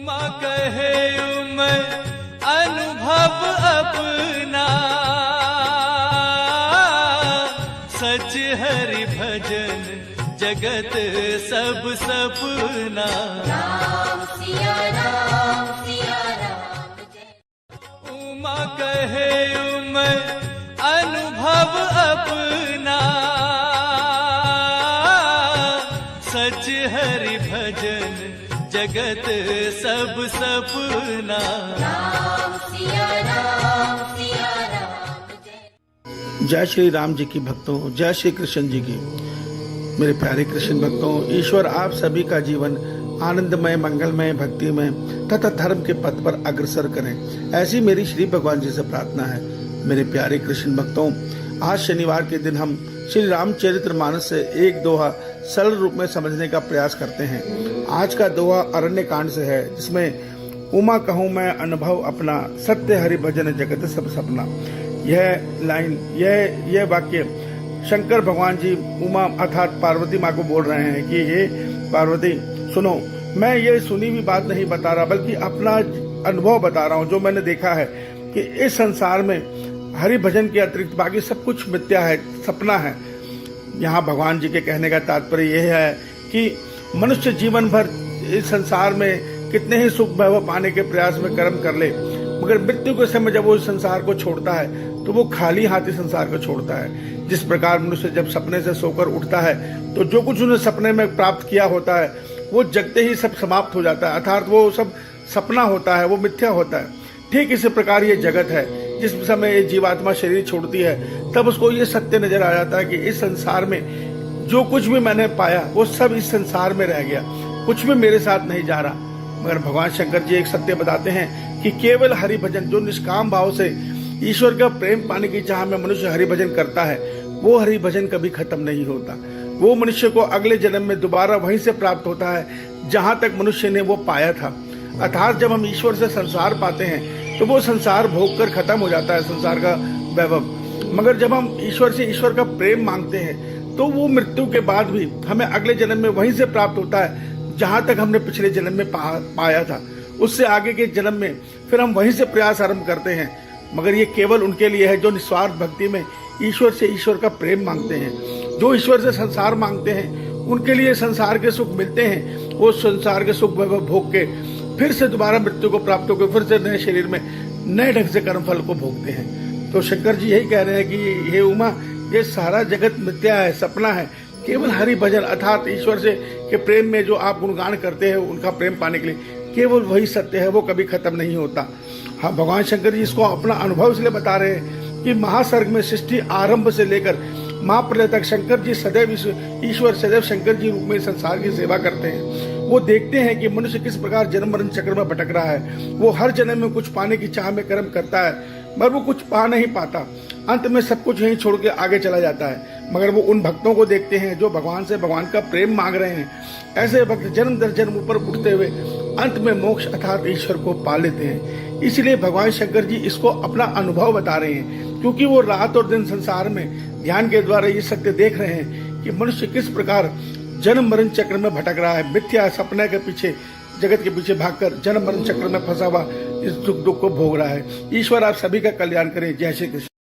उमा कहे मैं अनुभव अपना, सच हरि भजन जगत सब सपना। राम सिया राम सिया राम जय। उमा कहे मैं अनुभव अपना, सच हरि भजन जगत सब सपना। राम सिया राम सिया राम जय। जय श्री राम जी की भक्तों, जय श्री कृष्ण जी की। मेरे प्यारे कृष्ण भक्तों, ईश्वर आप सभी का जीवन आनंदमय, मंगलमय, भक्तिमय तथा धर्म के पथ पर अग्रसर करें, ऐसी मेरी श्री भगवान जी से प्रार्थना है। मेरे प्यारे कृष्ण भक्तों, आज शनिवार के दिन हम श्री रामचरितमानस से एक दोहा सरल रूप में समझने का प्रयास करते हैं। आज का दोहा अरण्य कांड से है, जिसमें उमा कहूँ मैं अनुभव अपना, सत्य हरि भजन जगत सब सपना। यह लाइन, यह वाक्य शंकर भगवान जी उमा अर्थात पार्वती माँ को बोल रहे हैं कि हे पार्वती सुनो, मैं ये सुनी हुई बात नहीं बता रहा, बल्कि अपना अनुभव बता रहा हूँ। जो मैंने देखा है कि इस संसार में हरि भजन के अतिरिक्त बाकी सब कुछ मिथ्या है, सपना है। यहाँ भगवान जी के कहने का तात्पर्य यह है कि मनुष्य जीवन भर इस संसार में कितने ही सुख वैभव पाने के प्रयास में कर्म कर ले, मगर मृत्यु के समय जब वो इस संसार को छोड़ता है तो वो खाली हाथ इस संसार को छोड़ता है। जिस प्रकार मनुष्य जब सपने से सोकर उठता है तो जो कुछ उसने सपने में प्राप्त किया होता है वो जगते ही सब समाप्त हो जाता है, अर्थात वो सब सपना होता है, वो मिथ्या होता है। ठीक इसी प्रकार ये जगत है। जिस समय ये जीवात्मा शरीर छोड़ती है तब उसको ये सत्य नजर आ जाता है कि इस संसार में जो कुछ भी मैंने पाया वो सब इस संसार में रह गया, कुछ भी मेरे साथ नहीं जा रहा। मगर भगवान शंकर जी एक सत्य बताते हैं कि केवल हरि भजन, जो निष्काम भाव से ईश्वर का प्रेम पाने की चाह में मनुष्य हरि भजन करता है, वो हरि भजन कभी खत्म नहीं होता। वो मनुष्य को अगले जन्म में दोबारा वहीं से प्राप्त होता है जहां तक मनुष्य ने वो पाया था। अर्थात जब हम ईश्वर से संसार पाते हैं तो वो संसार भोग कर खत्म हो जाता है, संसार का वैभव। मगर जब हम ईश्वर से ईश्वर का प्रेम मांगते हैं तो वो मृत्यु के बाद भी हमें अगले जन्म में वहीं से प्राप्त होता है जहां तक हमने पिछले जन्म में पाया था। उससे आगे के जन्म में फिर हम वहीं से प्रयास आरंभ करते हैं। मगर ये केवल उनके लिए है जो निस्वार्थ भक्ति में ईश्वर से ईश्वर का प्रेम मांगते हैं। जो ईश्वर से संसार मांगते हैं उनके लिए संसार के सुख मिलते हैं। वो संसार के सुख भोग के फिर से दोबारा मृत्यु को प्राप्त होकर फिर से नए शरीर में नए ढंग से कर्मफल को भोगते हैं। तो शंकर जी यही कह रहे हैं कि हे उमा, ये सारा जगत मिथ्या है, सपना है। केवल हरि भजन अर्थात ईश्वर से के प्रेम में जो आप गुणगान करते हैं उनका प्रेम पाने के लिए, केवल वही सत्य है, वो कभी खत्म नहीं होता। हाँ, भगवान शंकर जी इसको अपना अनुभव इसलिए बता रहे हैं कि महासर्ग में सृष्टि आरंभ से लेकर महाप्रलय तक शंकर जी सदैव ईश्वर सदैव शंकर जी रूप में संसार की सेवा करते हैं। वो देखते हैं कि मनुष्य किस प्रकार जन्म मरण चक्र में भटक रहा है। वो हर जन्म में कुछ पाने की चाह में कर्म करता है, मगर वो कुछ पा नहीं पाता। अंत में सब कुछ यहीं छोड़ के आगे चला जाता है। मगर वो उन भक्तों को देखते हैं जो भगवान से भगवान का प्रेम मांग रहे हैं। ऐसे भक्त जन्म दर जन्म ऊपर उठते हुए अंत में मोक्ष अर्थात ईश्वर को पा लेते हैं। इसलिए भगवान शंकर जी इसको अपना अनुभव बता रहे हैं, क्योंकि वो रात और दिन संसार में ध्यान के द्वारा ये सत्य देख रहे हैं कि मनुष्य किस प्रकार जन्म मरण चक्र में भटक रहा है, मिथ्या सपने के पीछे, जगत के पीछे भागकर जन्म मरण चक्र में फंसा हुआ इस दुख को भोग रहा है। ईश्वर आप सभी का कल्याण करे। जय श्री कृष्ण।